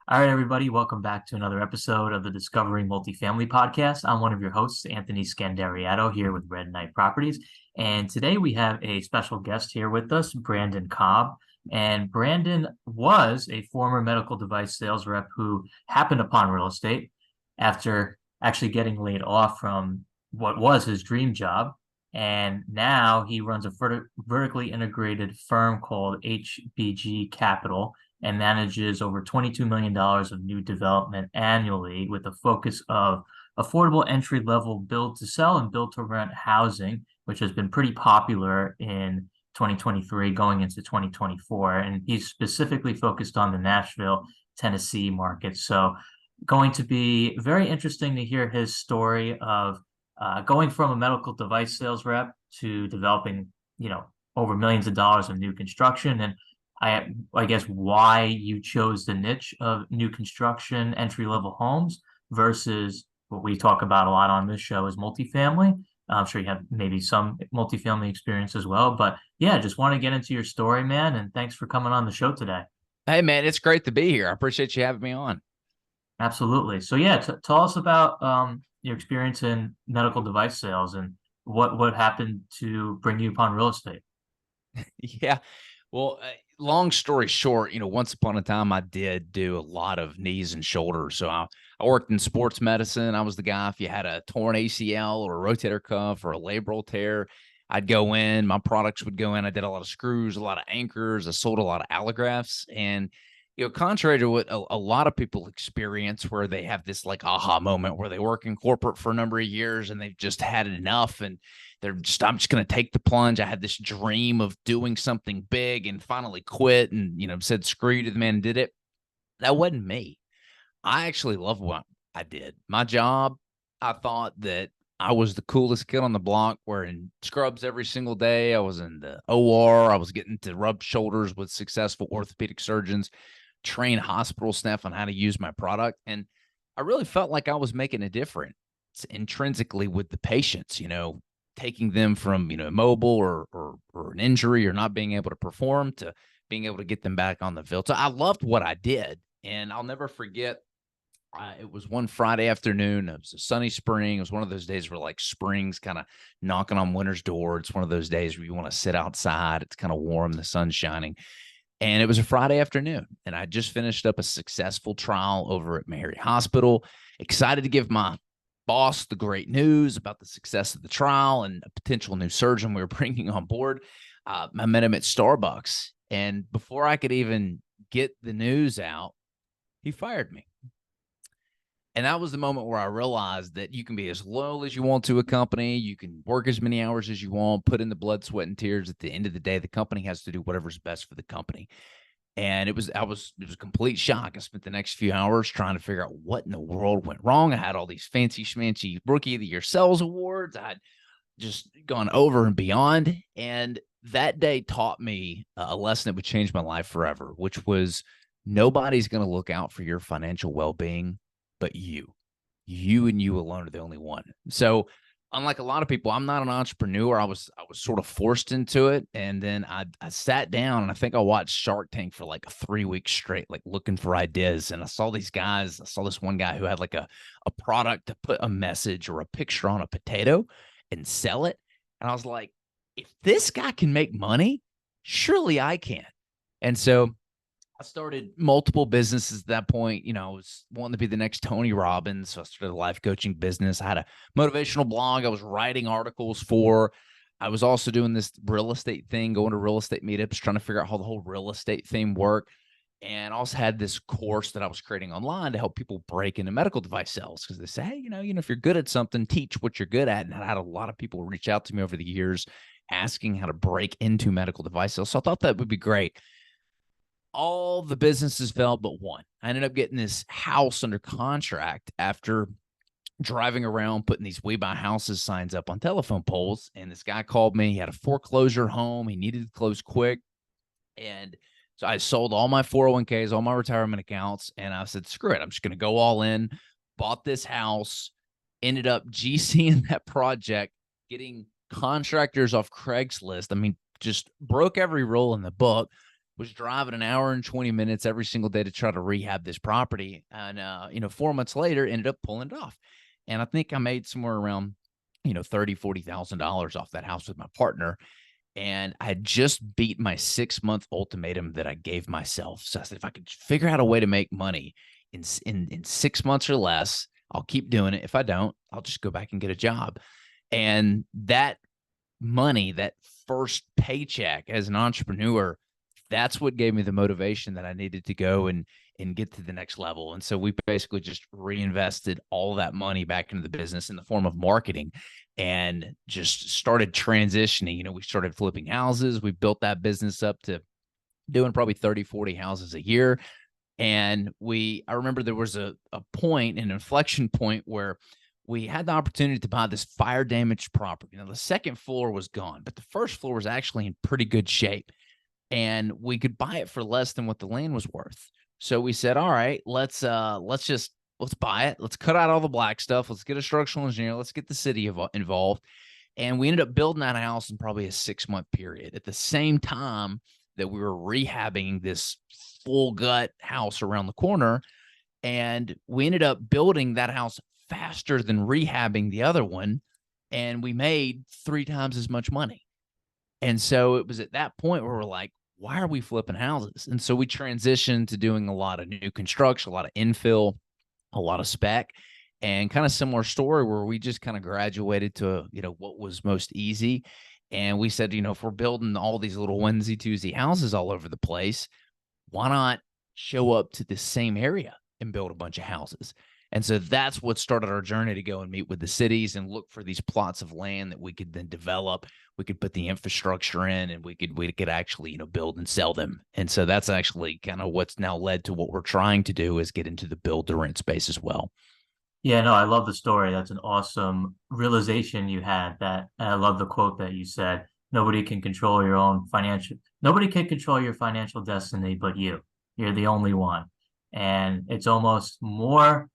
All right, everybody, welcome back to another episode of the Discovering Multifamily Podcast. I'm one of your hosts, Anthony Scandariato, here with Red Knight Properties. And today we have a special guest here with us, Brandon Cobb. And Brandon was a former medical device sales rep who happened upon real estate after actually getting laid off from what was his dream job. And now he runs a vertically integrated firm called HBG Capital and manages over $22 million of new development annually with a focus of affordable entry-level build-to-sell and build-to-rent housing, which has been pretty popular in 2023 going into 2024. And he's specifically focused on the Nashville, Tennessee market. So going to be very interesting to hear his story of going from a medical device sales rep to developing, over millions of dollars of new construction. And I guess why you chose the niche of new construction entry level homes versus what we talk about a lot on this show is multifamily. I'm sure you have maybe some multifamily experience as well, but yeah, just want to get into your story, man. And thanks for coming on the show today. Hey, man, it's great to be here. I appreciate you having me on. Absolutely. So yeah, tell us about your experience in medical device sales and what happened to bring you upon real estate. Yeah. Well, long story short, once upon a time, I did do a lot of knees and shoulders. So I worked in sports medicine. I was the guy, if you had a torn ACL or a rotator cuff or a labral tear, I'd go in, my products would go in. I did a lot of screws, a lot of anchors. I sold a lot of allografts. And, contrary to what a lot of people experience, where they have this like aha moment where they work in corporate for a number of years and they've just had enough and I'm just going to take the plunge. I had this dream of doing something big and finally quit and, said screw you to the man and did it. That wasn't me. I actually love what I did. My job, I thought that I was the coolest kid on the block, wearing scrubs every single day. I was in the OR. I was getting to rub shoulders with successful orthopedic surgeons, train hospital staff on how to use my product. And I really felt like I was making a difference intrinsically with the patients, taking them from, immobile or an injury or not being able to perform to being able to get them back on the field. So I loved what I did. And I'll never forget, it was one Friday afternoon. It was a sunny spring. It was one of those days where like spring's kind of knocking on winter's door. It's one of those days where you want to sit outside. It's kind of warm. The sun's shining. And it was a Friday afternoon. And I just finished up a successful trial over at Mary Hospital. Excited to give my boss the great news about the success of the trial and a potential new surgeon we were bringing on board. I met him at Starbucks. And before I could even get the news out, he fired me. And that was the moment where I realized that you can be as loyal as you want to a company. You can work as many hours as you want, put in the blood, sweat, and tears. At the end of the day, the company has to do whatever's best for the company. And it was a complete shock. I spent the next few hours trying to figure out what in the world went wrong. I had all these fancy schmancy Rookie of the Year sales awards. I'd just gone over and beyond. And that day taught me a lesson that would change my life forever, which was nobody's going to look out for your financial well-being but you. You and you alone are the only one. So unlike a lot of people, I'm not an entrepreneur. I was sort of forced into it. And then I sat down and I think I watched Shark Tank for like 3 weeks straight, like looking for ideas. And I saw these guys. I saw this one guy who had like a product to put a message or a picture on a potato and sell it. And I was like, if this guy can make money, surely I can. And so I started multiple businesses at that point. I was wanting to be the next Tony Robbins. So I started a life coaching business. I had a motivational blog I was writing articles for. I was also doing this real estate thing, going to real estate meetups, trying to figure out how the whole real estate thing worked. And I also had this course that I was creating online to help people break into medical device sales, because they say, hey, if you're good at something, teach what you're good at. And I had a lot of people reach out to me over the years asking how to break into medical device sales. So I thought that would be great. All the businesses failed but one. I ended up getting this house under contract after driving around putting these We Buy Houses signs up on telephone poles. And this guy called me. He had a foreclosure home. He needed to close quick. And so I sold all my 401ks, all my retirement accounts. And I said, screw it. I'm just going to go all in. Bought this house, ended up GCing that project, getting contractors off Craigslist. I mean, just broke every rule in the book. was driving an hour and 20 minutes every single day to try to rehab this property. And, 4 months later, ended up pulling it off. And I think I made somewhere around, $30,000, $40,000 off that house with my partner. And I had just beat my 6-month ultimatum that I gave myself. So I said, if I could figure out a way to make money in 6 months or less, I'll keep doing it. If I don't, I'll just go back and get a job. And that money, that first paycheck as an entrepreneur, that's what gave me the motivation that I needed to go and get to the next level. And so we basically just reinvested all that money back into the business in the form of marketing and just started transitioning. We started flipping houses. We built that business up to doing probably 30, 40 houses a year. And I remember there was an inflection point where we had the opportunity to buy this fire damaged property. Now, the second floor was gone, but the first floor was actually in pretty good shape. And we could buy it for less than what the land was worth. So we said, all right, let's buy it. Let's cut out all the black stuff. Let's get a structural engineer. Let's get the city involved. And we ended up building that house in probably a 6-month period at the same time that we were rehabbing this full gut house around the corner. And we ended up building that house faster than rehabbing the other one. And we made 3 times as much money. And so it was at that point where we're like, why are we flipping houses? And so we transitioned to doing a lot of new construction, a lot of infill, a lot of spec, and kind of similar story where we just kind of graduated to, what was most easy. And we said, if we're building all these little onesie twosie houses all over the place, why not show up to the same area and build a bunch of houses? And so that's what started our journey to go and meet with the cities and look for these plots of land that we could then develop. We could put the infrastructure in, and we could actually, build and sell them. And so that's actually kind of what's now led to what we're trying to do, is get into the build to rent space as well. Yeah, no, I love the story. That's an awesome realization you had. And I love the quote that you said, nobody can control nobody can control your financial destiny but you. You're the only one. And it's almost more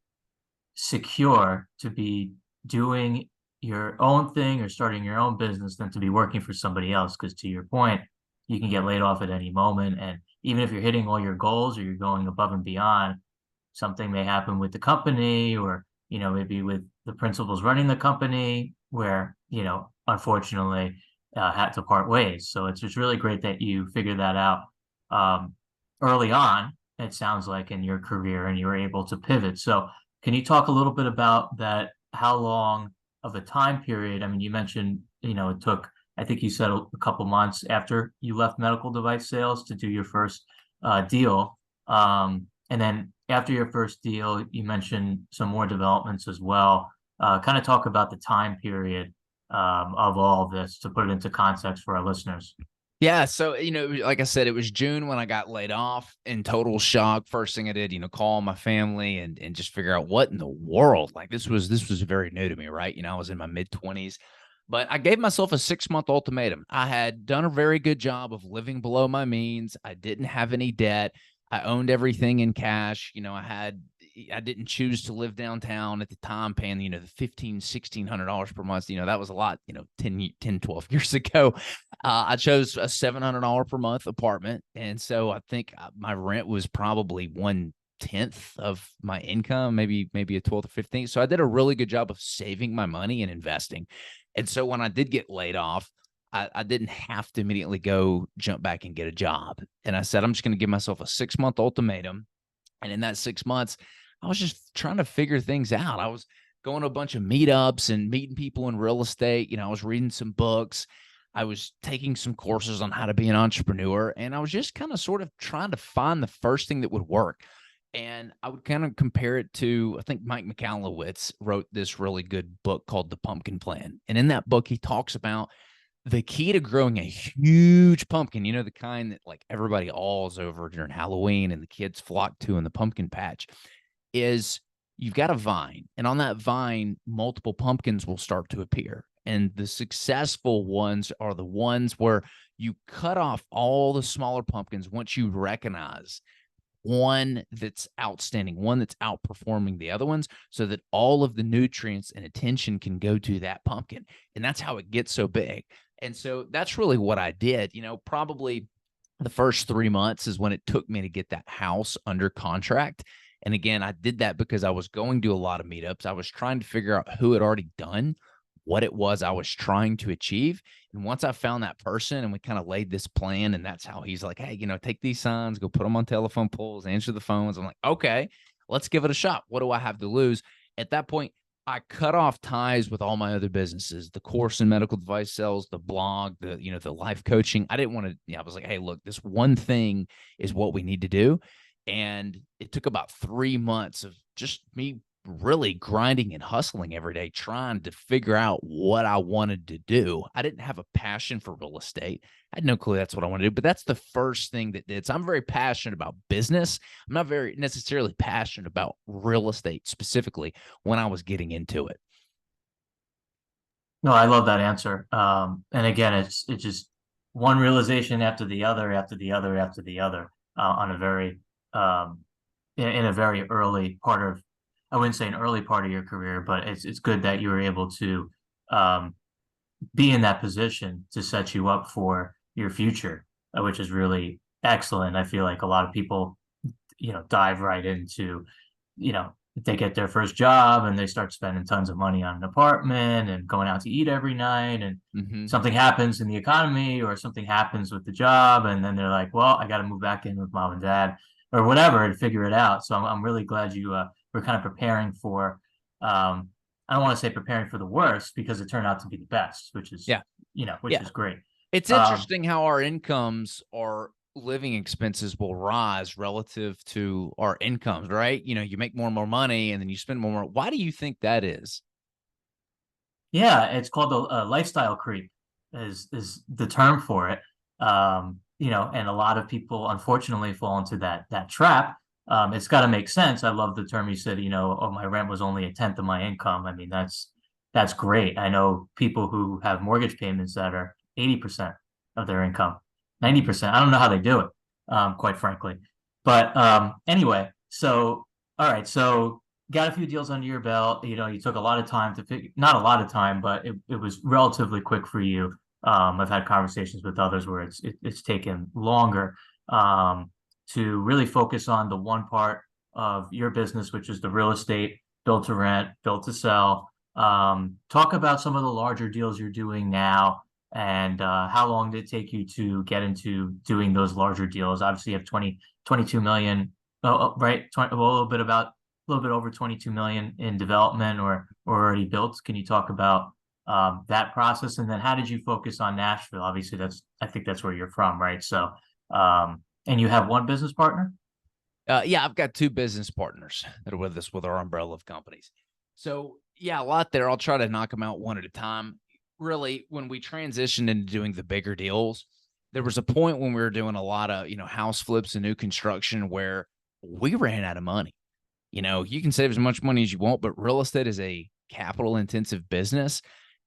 secure to be doing your own thing or starting your own business than to be working for somebody else. Because to your point, you can get laid off at any moment. And even if you're hitting all your goals or you're going above and beyond, something may happen with the company or, maybe with the principals running the company where, unfortunately, had to part ways. So it's just really great that you figured that out early on, it sounds like, in your career, and you were able to pivot. So can you talk a little bit about that? How long of a time period? I mean, you mentioned, it took, I think you said a couple months after you left medical device sales to do your first deal. And then after your first deal, you mentioned some more developments as well. Kind of talk about the time period of all of this to put it into context for our listeners. Yeah. So, like I said, it was June when I got laid off, in total shock. First thing I did, call my family and just figure out what in the world. Like, this was very new to me, right? I was in my mid-20s, but I gave myself a 6-month ultimatum. I had done a very good job of living below my means. I didn't have any debt. I owned everything in cash. I didn't choose to live downtown at the time, paying, the $1,500-$1,600 per month. That was a lot, 10, 12 years ago. I chose a $700 per month apartment. And so I think my rent was probably 1/10 of my income, maybe a 12th or 15th. So I did a really good job of saving my money and investing. And so when I did get laid off, I didn't have to immediately go jump back and get a job. And I said, I'm just going to give myself a 6-month ultimatum. And in that 6 months, I was just trying to figure things out. I was going to a bunch of meetups and meeting people in real estate. I was reading some books. I was taking some courses on how to be an entrepreneur. And I was just kind of sort of trying to find the first thing that would work. And I would kind of compare it to, I think Mike Michalowicz wrote this really good book called The Pumpkin Plan. And in that book, he talks about the key to growing a huge pumpkin, the kind that like everybody awes over during Halloween and the kids flock to in the pumpkin patch, is you've got a vine. And on that vine, multiple pumpkins will start to appear. And the successful ones are the ones where you cut off all the smaller pumpkins once you recognize one that's outstanding, one that's outperforming the other ones, so that all of the nutrients and attention can go to that pumpkin. And that's how it gets so big. And so that's really what I did. Probably The first 3 months is when it took me to get that house under contract. And again, I did that because I was going to a lot of meetups. I was trying to figure out who had already done what it was I was trying to achieve. And once I found that person and we kind of laid this plan, and that's how he's like, hey, take these signs, go put them on telephone poles, answer the phones. I'm like, okay, let's give it a shot. What do I have to lose? At that point, I cut off ties with all my other businesses, the course and medical device sales, the blog, the life coaching. I didn't want to, I was like, hey, look, this one thing is what we need to do. And it took about 3 months of just me really grinding and hustling every day, trying to figure out what I wanted to do. I didn't have a passion for real estate. I had no clue that's what I wanted to do, but that's the first thing that did. So I'm very passionate about business. I'm not very necessarily passionate about real estate specifically when I was getting into it. No, I love that answer. And again, it's just one realization after the other, after the other, after the other, on a very in a very early part of, I wouldn't say an early part of your career, but it's good that you were able to um, be in that position to set you up for your future, which is really excellent. I feel like a lot of people, dive right into, they get their first job and they start spending tons of money on an apartment and going out to eat every night, and Mm-hmm. something happens in the economy or something happens with the job, and then they're like, well, I got to move back in with mom and dad or whatever and figure it out. So I'm really glad you were kind of preparing for, I don't want to say preparing for the worst, because it turned out to be the best, which is, Yeah. which Yeah. is great. It's Um, interesting how our incomes, our living expenses will rise relative to our incomes, right? You make more and more money and then you spend more and more. Why do you think that is? Yeah, it's called the lifestyle creep is the term for it. And a lot of people unfortunately fall into that trap. It's got to make sense. I love the term you said, oh, my rent was only a tenth of my income. I mean, that's great. I know people who have mortgage payments that are 80% of their income, 90%. I don't know how they do it, quite frankly. But anyway, so all right, so got a few deals under your belt. You took a lot of time to figure, not a lot of time, but it was relatively quick for you. I've had conversations with others where it's taken longer to really focus on the one part of your business, which is the real estate, build to rent, build to sell. Talk about some of the larger deals you're doing now, and how long did it take you to get into doing those larger deals? Obviously, you have 22 million, right? 20, well, a little bit over 22 million in development or already built. Can you talk about that process? And then how did you focus on Nashville? Obviously, I think that's where you're from, right? So, and you have one business partner? Yeah, I've got two business partners that are with us with our umbrella of companies. So yeah, a lot there. I'll try to knock them out one at a time. Really, when we transitioned into doing the bigger deals, there was a point when we were doing a lot of, house flips and new construction where we ran out of money. You can save as much money as you want, but real estate is a capital intensive business.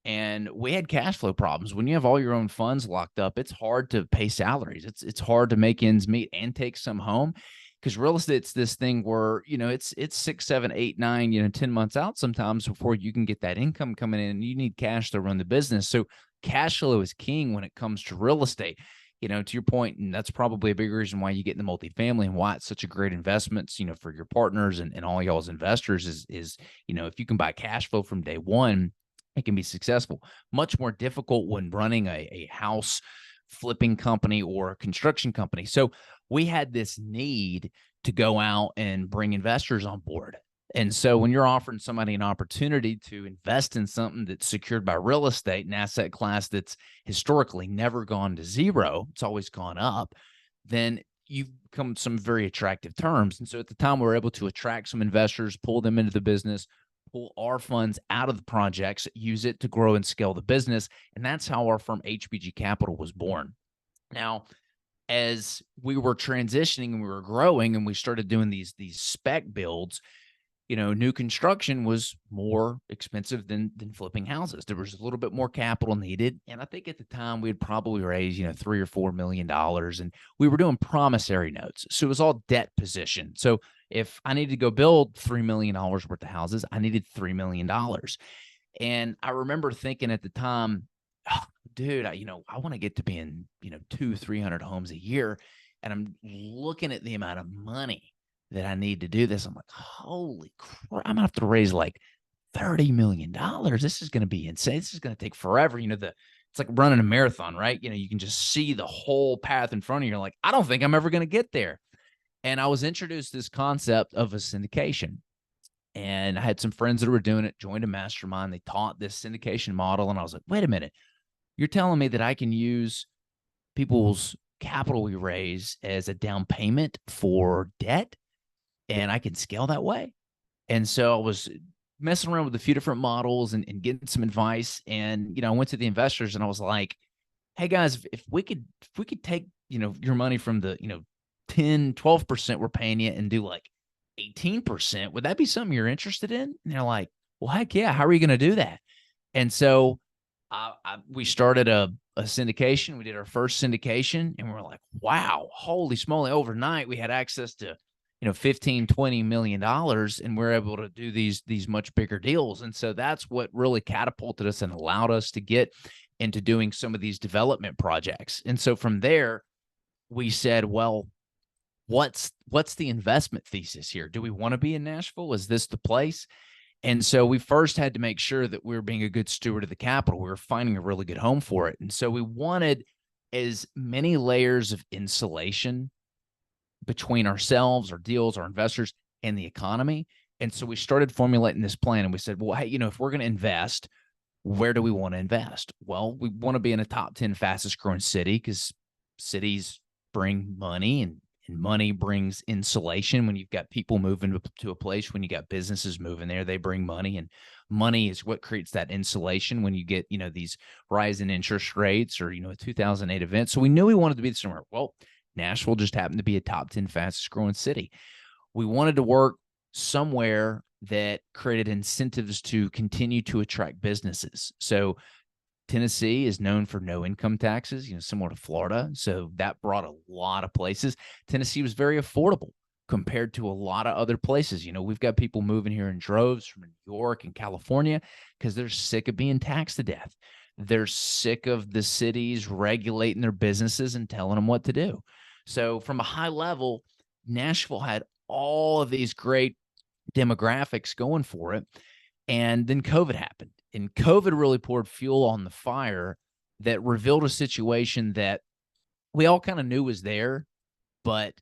And we had cash flow problems. When you have all your own funds locked up, it's hard to pay salaries. It's hard to make ends meet and take some home, because real estate's this thing where, it's 6, 7, 8, 9, 10 months out sometimes before you can get that income coming in, and you need cash to run the business. So cash flow is king when it comes to real estate. To your point, and that's probably a big reason why you get in the multifamily and why it's such a great investment, for your partners and all y'all's investors is, if you can buy cash flow from day one, it can be successful. Much more difficult when running a house flipping company or a construction company. So we had this need to go out and bring investors on board. And so when you're offering somebody an opportunity to invest in something that's secured by real estate, an asset class that's historically never gone to zero, it's always gone up, then you've come some very attractive terms. And so at the time, we were able to attract some investors, pull them into the business, pull our funds out of the projects, use it to grow and scale the business. And that's how our firm HBG Capital was born. Now, as we were transitioning and we were growing and we started doing these spec builds, new construction was more expensive than flipping houses. There was a little bit more capital needed. And I think at the time we'd probably raise, $3 or $4 million, and we were doing promissory notes. So it was all debt position. So if I needed to go build $3 million worth of houses, I needed $3 million. And I remember thinking at the time, oh, dude, I want to get to being, 200-300 homes a year. And I'm looking at the amount of money that I need to do this. I'm like, holy crap, I'm gonna have to raise like $30 million. This is going to be insane. This is going to take forever. It's like running a marathon, right? You can just see the whole path in front of you. You're like, I don't think I'm ever going to get there. And I was introduced to this concept of a syndication. And I had some friends that were doing it, joined a mastermind. They taught this syndication model. And I was like, wait a minute. You're telling me that I can use people's capital we raise as a down payment for debt and I can scale that way? And so I was messing around with a few different models and getting some advice. And, I went to the investors and I was like, hey guys, if we could take, your money from the, 10, 12% we're paying you and do like 18%, would that be something you're interested in? And they're like, well, heck yeah. How are you going to do that? And so we started a syndication. We did our first syndication and we're like, wow, holy smoly. Overnight, we had access to, 15, $20 million. And we're able to do these much bigger deals. And so that's what really catapulted us and allowed us to get into doing some of these development projects. And so from there, we said, well, what's the investment thesis here? Do we want to be in Nashville? Is this the place? And so we first had to make sure that we were being a good steward of the capital. We were finding a really good home for it. And so we wanted as many layers of insulation between ourselves, our deals, our investors, and the economy. And so we started formulating this plan and we said, well, hey, if we're going to invest, where do we want to invest? Well, we want to be in a top 10 fastest growing city because cities bring money and money brings insulation. When you've got people moving to a place, when you got businesses moving there, they bring money, and money is what creates that insulation when you get, these rise in interest rates or, a 2008 event. So we knew we wanted to be somewhere. Well, Nashville just happened to be a top 10 fastest growing city. We wanted to work somewhere that created incentives to continue to attract businesses. So Tennessee is known for no income taxes, similar to Florida. So that brought a lot of places. Tennessee was very affordable compared to a lot of other places. We've got people moving here in droves from New York and California because they're sick of being taxed to death. They're sick of the cities regulating their businesses and telling them what to do. So from a high level, Nashville had all of these great demographics going for it. And then COVID happened. And COVID really poured fuel on the fire that revealed a situation that we all kind of knew was there, but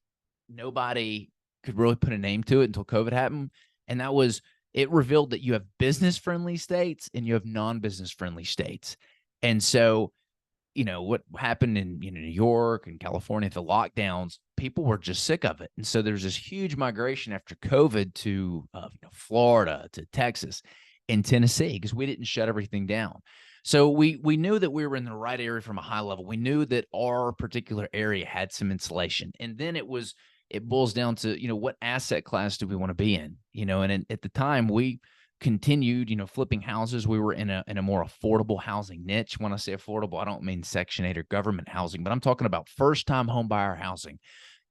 nobody could really put a name to it until COVID happened. And that was, it revealed that you have business-friendly states and you have non-business-friendly states. And so, what happened in New York and California, the lockdowns, people were just sick of it. And so there's this huge migration after COVID to Florida, to Texas, and Tennessee, because we didn't shut everything down. So we knew that we were in the right area from a high level. We knew that our particular area had some insulation. And then it boils down to, what asset class do we want to be in? And at the time we continued, flipping houses. We were in a more affordable housing niche. When I say affordable, I don't mean Section 8 or government housing, but I'm talking about first-time home buyer housing.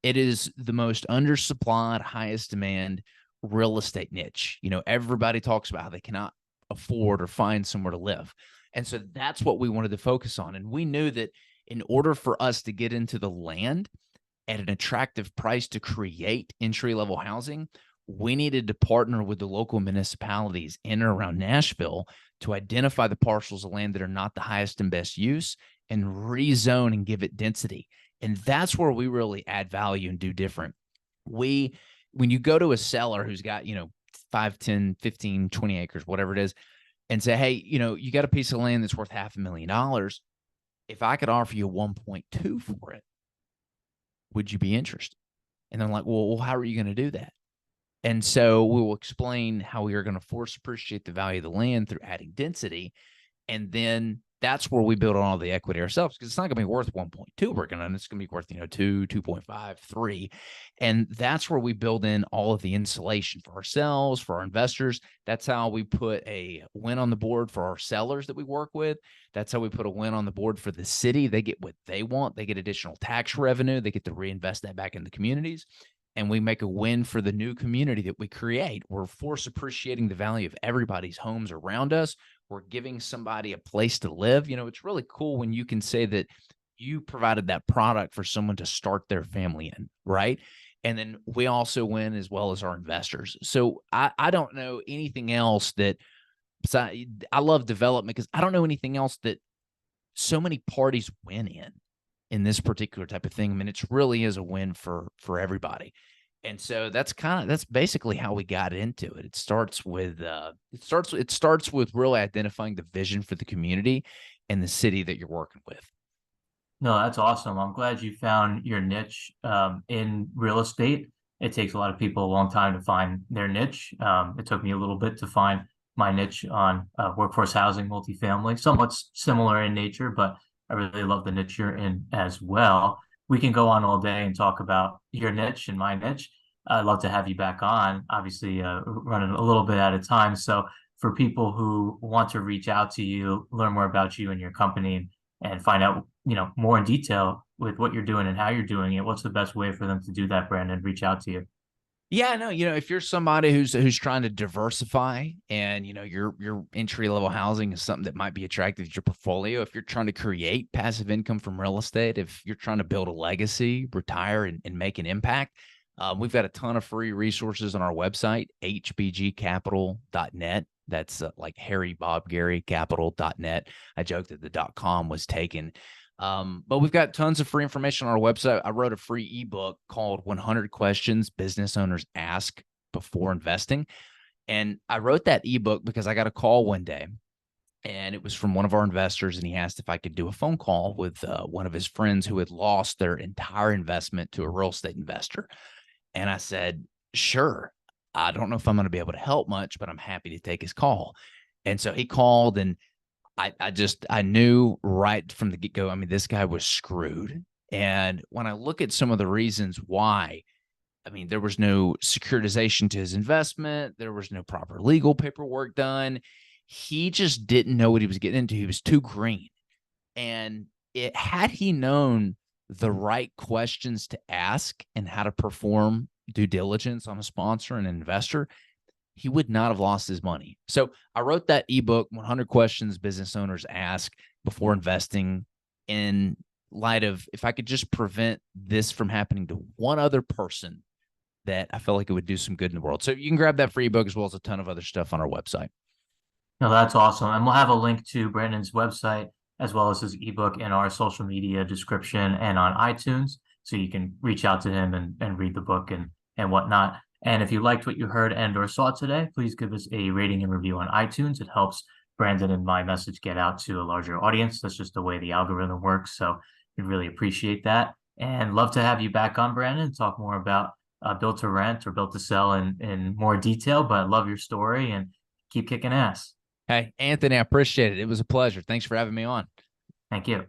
It is the most undersupplied, highest demand real estate niche. Everybody talks about how they cannot afford or find somewhere to live. And so that's what we wanted to focus on. And we knew that in order for us to get into the land at an attractive price to create entry-level housing, we needed to partner with the local municipalities in and around Nashville to identify the parcels of land that are not the highest and best use and rezone and give it density. And that's where we really add value and do different. When you go to a seller who's got, 5, 10, 15, 20 acres, whatever it is, and say, hey, you got a piece of land that's worth $500,000. If I could offer you 1.2 for it, would you be interested? And they're like, well, how are you going to do that? And so we will explain how we are going to force appreciate the value of the land through adding density. And then that's where we build on all the equity ourselves, because it's not going to be worth 1.2. We're going to, it's going to be worth, 2, 2.5, 3. And that's where we build in all of the insulation for ourselves, for our investors. That's how we put a win on the board for our sellers that we work with. That's how we put a win on the board for the city. They get what they want. They get additional tax revenue. They get to reinvest that back in the communities. And we make a win for the new community that we create. We're force appreciating the value of everybody's homes around us we're giving somebody a place to live. It's really cool when you can say that you provided that product for someone to start their family in, right? And then we also win as well as our investors. So I don't know anything else that I love development because I don't know anything else that so many parties win in this particular type of thing. I mean, it really is a win for everybody. And so that's basically how we got into it. It starts with really identifying the vision for the community and the city that you're working with. No, that's awesome. I'm glad you found your niche in real estate. It takes a lot of people a long time to find their niche. It took me a little bit to find my niche on workforce housing, multifamily, somewhat similar in nature, but I really love the niche you're in as well. We can go on all day and talk about your niche and my niche. I'd love to have you back on, obviously running a little bit at a time. So for people who want to reach out to you, learn more about you and your company and find out, more in detail with what you're doing and how you're doing it, what's the best way for them to do that, Brandon? Reach out to you. Yeah, no, if you're somebody who's trying to diversify and your entry level housing is something that might be attractive to your portfolio, if you're trying to create passive income from real estate, if you're trying to build a legacy, retire and make an impact, we've got a ton of free resources on our website, hbgcapital.net. That's like Harry Bob Gary capital.net. I joked that the .com was taken. But we've got tons of free information on our website. I wrote a free ebook called 100 Questions Business Owners Ask Before Investing. And I wrote that ebook because I got a call one day and it was from one of our investors. And he asked if I could do a phone call with one of his friends who had lost their entire investment to a real estate investor. And I said, sure. I don't know if I'm going to be able to help much, but I'm happy to take his call. And so he called and I knew right from the get-go, I mean, this guy was screwed. And when I look at some of the reasons why, I mean, there was no securitization to his investment. There was no proper legal paperwork done. He just didn't know what he was getting into. He was too green. And had he known the right questions to ask and how to perform due diligence on a sponsor and an investor, he would not have lost his money. So I wrote that ebook, 100 Questions Business Owners Ask Before Investing, in light of if I could just prevent this from happening to one other person, that I felt like it would do some good in the world. So you can grab that free ebook as well as a ton of other stuff on our website. No, that's awesome. And we'll have a link to Brandon's website as well as his ebook in our social media description and on iTunes. So you can reach out to him and read the book and whatnot. And if you liked what you heard and or saw today, please give us a rating and review on iTunes. It helps Brandon and my message get out to a larger audience. That's just the way the algorithm works. So we really appreciate that. And love to have you back on, Brandon, talk more about built to rent or built to sell in more detail. But I love your story and keep kicking ass. Hey, Anthony, I appreciate it. It was a pleasure. Thanks for having me on. Thank you.